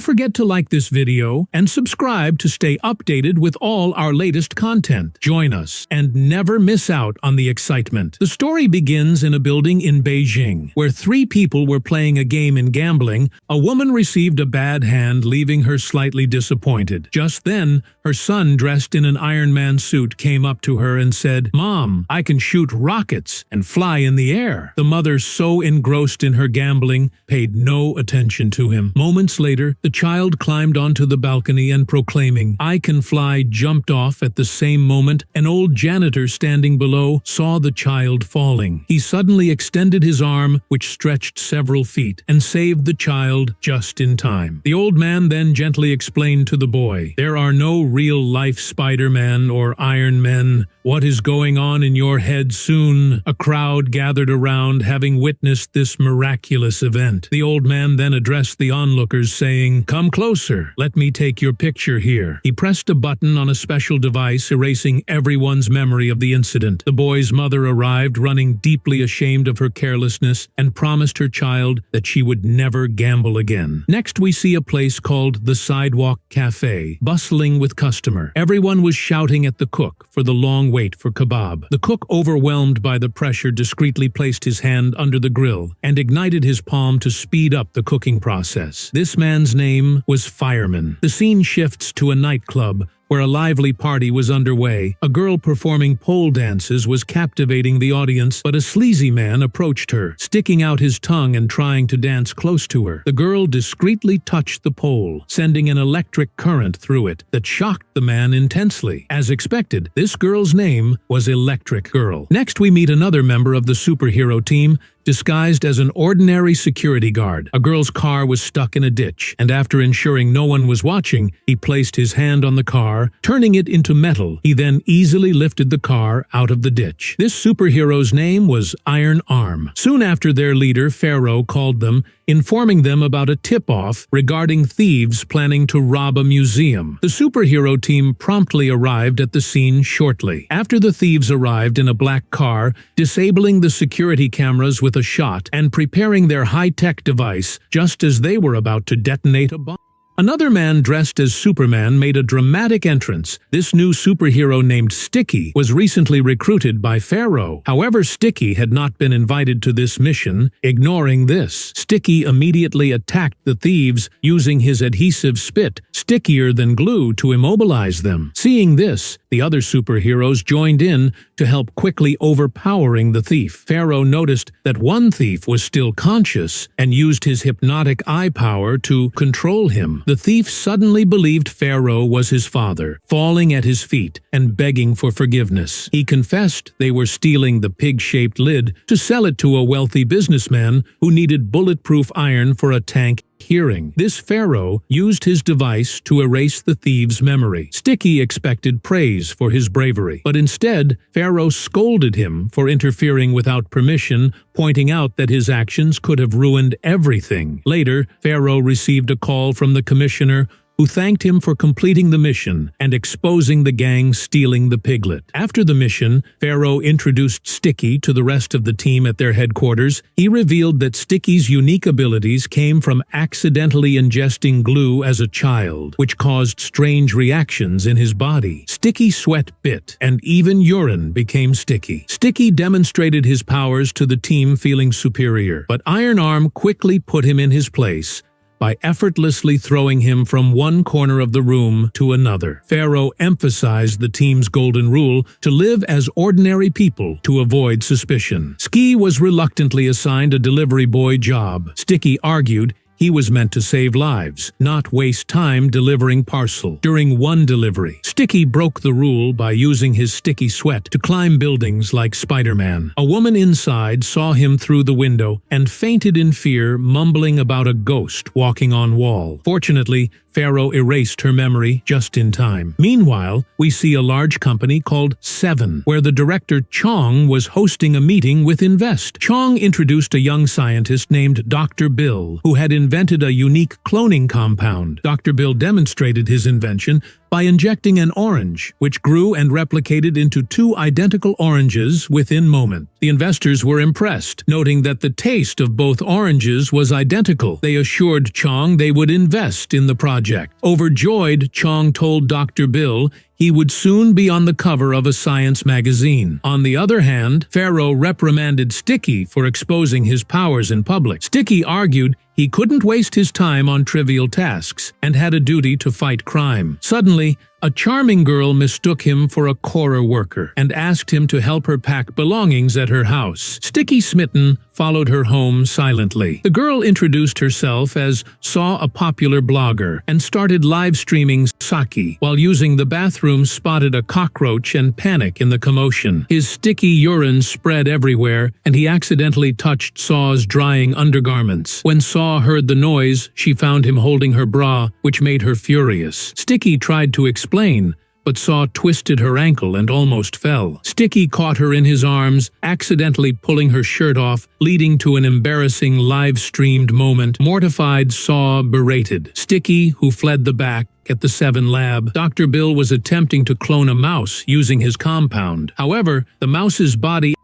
Don't forget to like this video and subscribe to stay updated with all our latest content. Join us and never miss out on the excitement. The story begins in a building in Beijing, where 3 people were playing a game in gambling. A woman received a bad hand, leaving her slightly disappointed. Just then, her son, dressed in an Iron Man suit, came up to her and said, "Mom, I can shoot rockets and fly in the air." The mother, so engrossed in her gambling, paid no attention to him. Moments later, the child climbed onto the balcony and, proclaiming, "I can fly," jumped off. At the same moment, an old janitor standing below saw the child falling. He suddenly extended his arm, which stretched several feet, and saved the child just in time. The old man then gently explained to the boy, "There are no real-life Spider-Man or Iron Men. What is going on in your head?" Soon, a crowd gathered around, having witnessed this miraculous event. The old man then addressed the onlookers, saying, "Come closer. Let me take your picture here." He pressed a button on a special device, erasing everyone's memory of the incident. The boy's mother arrived, running deeply ashamed of her carelessness, and promised her child that she would never gamble again. Next, we see a place called the Sidewalk Cafe, bustling with customer. Everyone was shouting at the cook for the long wait for kebab. The cook, overwhelmed by the pressure, discreetly placed his hand under the grill and ignited his palm to speed up the cooking process. This man's name was Fireman. The scene shifts to a nightclub where a lively party was underway. A girl performing pole dances was captivating the audience, but a sleazy man approached her, sticking out his tongue and trying to dance close to her. The girl discreetly touched the pole, sending an electric current through it that shocked the man intensely. As expected, this girl's name was Electric Girl. Next, we meet another member of the superhero team, disguised as an ordinary security guard. A girl's car was stuck in a ditch, and after ensuring no one was watching, he placed his hand on the car, turning it into metal. He then easily lifted the car out of the ditch. This superhero's name was Iron Arm. Soon after, their leader, Pharaoh, called them, informing them about a tip-off regarding thieves planning to rob a museum. The superhero team promptly arrived at the scene shortly. After the thieves arrived in a black car, disabling the security cameras with a shot and preparing their high-tech device just as they were about to detonate a bomb. Another man dressed as Superman made a dramatic entrance. This new superhero named Sticky was recently recruited by Pharaoh. However, Sticky had not been invited to this mission. Ignoring this, Sticky immediately attacked the thieves using his adhesive spit, stickier than glue, to immobilize them. Seeing this, the other superheroes joined in to help, quickly overpowering the thief. Pharaoh noticed that one thief was still conscious and used his hypnotic eye power to control him. The thief suddenly believed Pharaoh was his father, falling at his feet and begging for forgiveness. He confessed they were stealing the pig-shaped lid to sell it to a wealthy businessman who needed bulletproof iron for a tank hearing. This Pharaoh used his device to erase the thieves' memory. Sticky expected praise for his bravery, but instead, Pharaoh scolded him for interfering without permission, pointing out that his actions could have ruined everything. Later, Pharaoh received a call from the commissioner, who thanked him for completing the mission and exposing the gang stealing the piglet. After the mission, Pharaoh introduced Sticky to the rest of the team at their headquarters. He revealed that Sticky's unique abilities came from accidentally ingesting glue as a child, which caused strange reactions in his body. Sticky sweat bit, and even urine became sticky. Sticky demonstrated his powers to the team, feeling superior, but Iron Arm quickly put him in his place by effortlessly throwing him from one corner of the room to another. Pharaoh emphasized the team's golden rule to live as ordinary people to avoid suspicion. Ski was reluctantly assigned a delivery boy job. Sticky argued he was meant to save lives, not waste time delivering parcel. During one delivery, Sticky broke the rule by using his sticky sweat to climb buildings like Spider-Man. A woman inside saw him through the window and fainted in fear, mumbling about a ghost walking on wall. Fortunately, Pharaoh erased her memory just in time. Meanwhile, we see a large company called Seven, where the director Chong was hosting a meeting with Invest. Chong introduced a young scientist named Dr. Bill, who had invented invented a unique cloning compound. Dr. Bill demonstrated his invention by injecting an orange, which grew and replicated into two identical oranges within moments. The investors were impressed, noting that the taste of both oranges was identical. They assured Chong they would invest in the project. Overjoyed, Chong told Dr. Bill he would soon be on the cover of a science magazine. On the other hand, Pharaoh reprimanded Sticky for exposing his powers in public. Sticky argued he couldn't waste his time on trivial tasks and had a duty to fight crime. Suddenly, a charming girl mistook him for a Cora worker and asked him to help her pack belongings at her house. Sticky, smitten, followed her home silently. The girl introduced herself as a popular blogger and started live streaming sake. While using the bathroom, spotted a cockroach and panic in the commotion. His sticky urine spread everywhere and he accidentally touched Saw's drying undergarments. When Saw heard the noise, she found him holding her bra, which made her furious. Sticky tried to explain, but Saw twisted her ankle and almost fell. Sticky caught her in his arms, accidentally pulling her shirt off, leading to an embarrassing live-streamed moment. Mortified, Saw berated Sticky, who fled the back. At the 7 lab, Dr. Bill was attempting to clone a mouse using his compound. However, the mouse's body,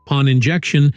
upon injection,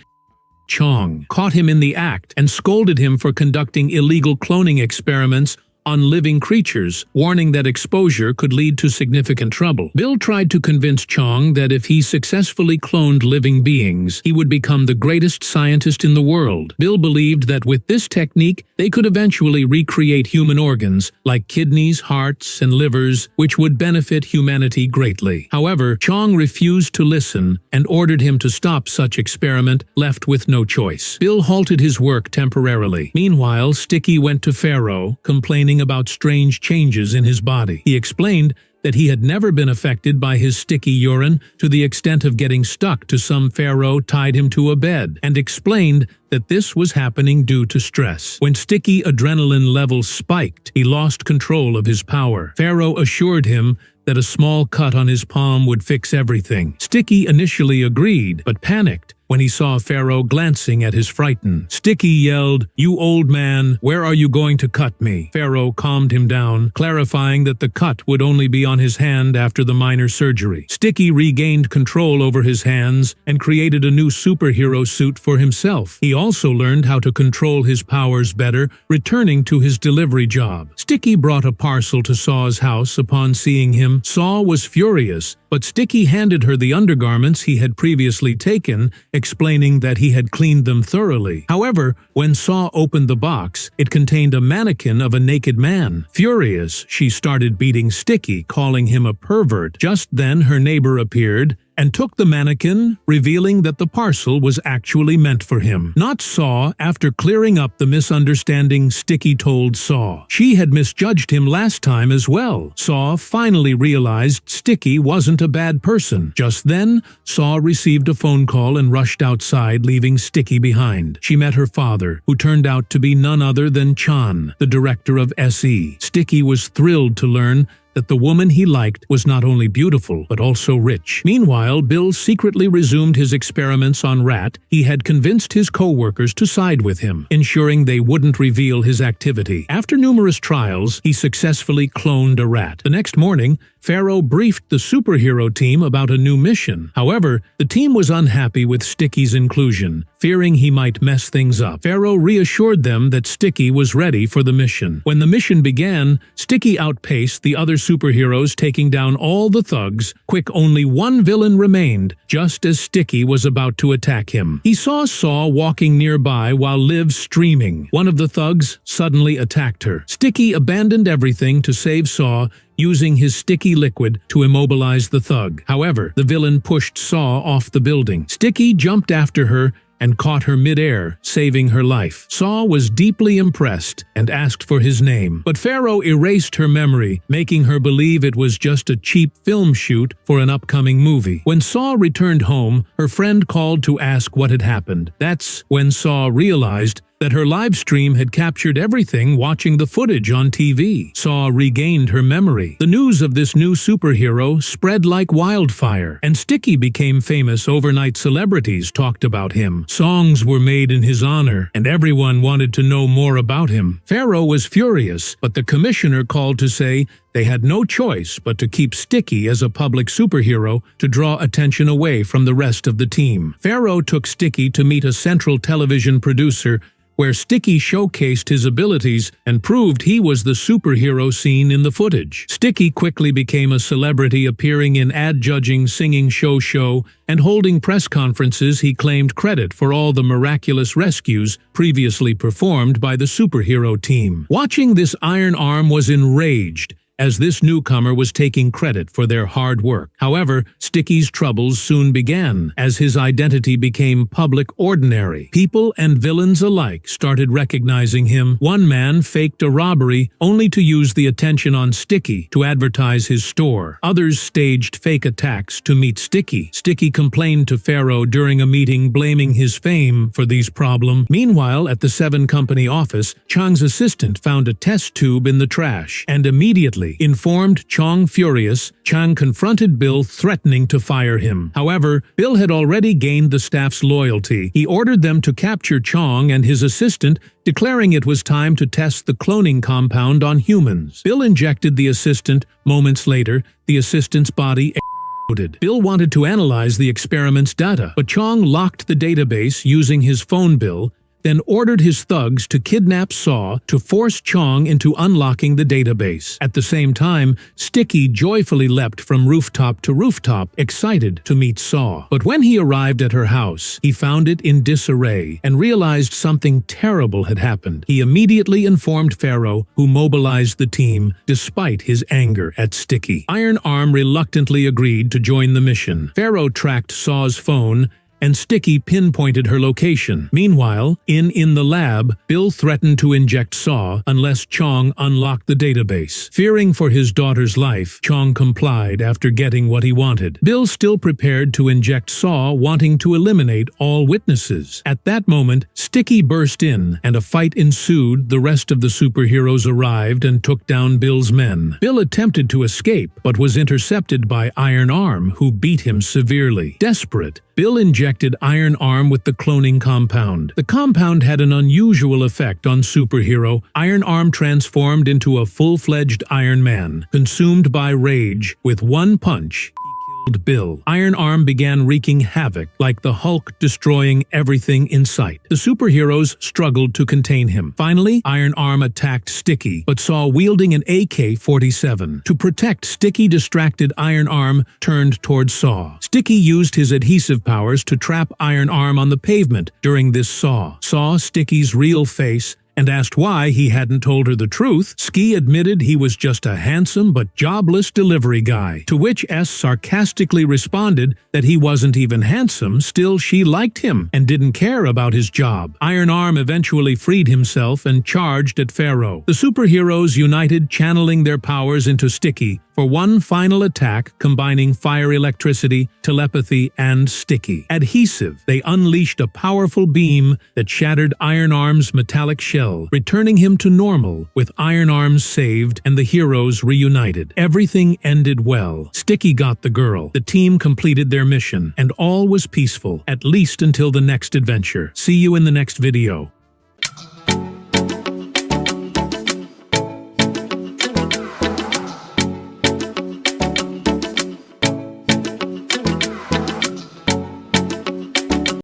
Chong caught him in the act and scolded him for conducting illegal cloning experiments on living creatures, warning that exposure could lead to significant trouble. Bill tried to convince Chong that if he successfully cloned living beings, he would become the greatest scientist in the world. Bill believed that with this technique, they could eventually recreate human organs, like kidneys, hearts, and livers, which would benefit humanity greatly. However, Chong refused to listen and ordered him to stop such experiment, left with no choice. Bill halted his work temporarily. Meanwhile, Sticky went to Pharaoh, complaining about strange changes in his body. He explained that he had never been affected by his sticky urine to the extent of getting stuck to some Pharaoh tied him to a bed, and explained that this was happening due to stress. When Sticky adrenaline levels spiked, he lost control of his power. Pharaoh assured him that a small cut on his palm would fix everything. Sticky initially agreed, but panicked when he saw Pharaoh glancing at his frightened. Sticky yelled, "You old man, where are you going to cut me?" Pharaoh calmed him down, clarifying that the cut would only be on his hand after the minor surgery. Sticky regained control over his hands and created a new superhero suit for himself. He also learned how to control his powers better, returning to his delivery job. Sticky brought a parcel to Saw's house upon seeing him. Saw was furious, but Sticky handed her the undergarments he had previously taken, explaining that he had cleaned them thoroughly. However, when Saw opened the box, it contained a mannequin of a naked man. Furious, she started beating Sticky, calling him a pervert. Just then her neighbor appeared and took the mannequin, revealing that the parcel was actually meant for him. Not Saw. After clearing up the misunderstanding, Sticky told Saw she had misjudged him last time as well. Saw finally realized Sticky wasn't a bad person. Just then, Saw received a phone call and rushed outside, leaving Sticky behind. She met her father, who turned out to be none other than Chan, the director of SE. Sticky was thrilled to learn that the woman he liked was not only beautiful, but also rich. Meanwhile, Bill secretly resumed his experiments on Rat. He had convinced his co-workers to side with him, ensuring they wouldn't reveal his activity. After numerous trials, he successfully cloned a rat. The next morning, Pharaoh briefed the superhero team about a new mission. However, the team was unhappy with Sticky's inclusion, fearing he might mess things up. Pharaoh reassured them that Sticky was ready for the mission. When the mission began, Sticky outpaced the other superheroes, taking down all the thugs. Only one villain remained, just as Sticky was about to attack him. He saw Saw walking nearby while live streaming. One of the thugs suddenly attacked her. Sticky abandoned everything to save Saw, using his sticky liquid to immobilize the thug. However, the villain pushed Saw off the building. Sticky jumped after her and caught her mid-air, saving her life. Saw was deeply impressed and asked for his name, but Pharaoh erased her memory, making her believe it was just a cheap film shoot for an upcoming movie. When Saw returned home, her friend called to ask what had happened. That's when Saw realized that her live stream had captured everything watching the footage on TV. Saw regained her memory. The news of this new superhero spread like wildfire, and Sticky became famous overnight. Celebrities talked about him. Songs were made in his honor, and everyone wanted to know more about him. Pharaoh was furious, but the commissioner called to say they had no choice but to keep Sticky as a public superhero to draw attention away from the rest of the team. Pharaoh took Sticky to meet a central television producer where Sticky showcased his abilities and proved he was the superhero seen in the footage. Sticky quickly became a celebrity, appearing in ad-judging, singing show, and holding press conferences. He claimed credit for all the miraculous rescues previously performed by the superhero team. Watching this, Iron Arm was enraged, as this newcomer was taking credit for their hard work. However, Sticky's troubles soon began, as his identity became public ordinary. People and villains alike started recognizing him. One man faked a robbery only to use the attention on Sticky to advertise his store. Others staged fake attacks to meet Sticky. Sticky complained to Pharaoh during a meeting, blaming his fame for these problems. Meanwhile, at the 7 Company office, Chang's assistant found a test tube in the trash, and immediately informed Chang. Furious, Chang confronted Bill, threatening to fire him. However, Bill had already gained the staff's loyalty. He ordered them to capture Chang and his assistant, declaring it was time to test the cloning compound on humans. Bill injected the assistant. Moments later, the assistant's body exploded. Bill wanted to analyze the experiment's data, but Chang locked the database using his phone bill, then ordered his thugs to kidnap Saw to force Chang into unlocking the database. At the same time, Sticky joyfully leapt from rooftop to rooftop, excited to meet Saw. But when he arrived at her house, he found it in disarray and realized something terrible had happened. He immediately informed Pharaoh, who mobilized the team despite his anger at Sticky. Iron Arm reluctantly agreed to join the mission. Pharaoh tracked Saw's phone, and Sticky pinpointed her location. Meanwhile, in the lab, Bill threatened to inject Saw unless Chang unlocked the database. Fearing for his daughter's life, Chang complied after getting what he wanted. Bill still prepared to inject Saw, wanting to eliminate all witnesses. At that moment, Sticky burst in, and a fight ensued. The rest of the superheroes arrived and took down Bill's men. Bill attempted to escape, but was intercepted by Iron Arm, who beat him severely. Desperate, Bill injected Iron Arm with the cloning compound. The compound had an unusual effect on superhero. Iron Arm transformed into a full-fledged Iron Man, consumed by rage. With one punch, he killed Bill. Iron Arm began wreaking havoc, like the Hulk, destroying everything in sight. The superheroes struggled to contain him. Finally, Iron Arm attacked Sticky, but Saw wielding an AK-47. To protect Sticky, distracted Iron Arm turned toward Saw. Sticky used his adhesive powers to trap Iron Arm on the pavement. During this, Saw saw Sticky's real face and asked why he hadn't told her the truth. Ski admitted he was just a handsome but jobless delivery guy, to which S sarcastically responded that he wasn't even handsome, still she liked him and didn't care about his job. Iron Arm eventually freed himself and charged at Pharaoh. The superheroes united, channeling their powers into Sticky for one final attack, combining fire, electricity, telepathy, and Sticky adhesive. They unleashed a powerful beam that shattered Iron Arm's metallic shell, returning him to normal. With Iron Arm saved and the heroes reunited, everything ended well. Sticky got the girl, the team completed their mission, and all was peaceful, at least until the next adventure. See you in the next video.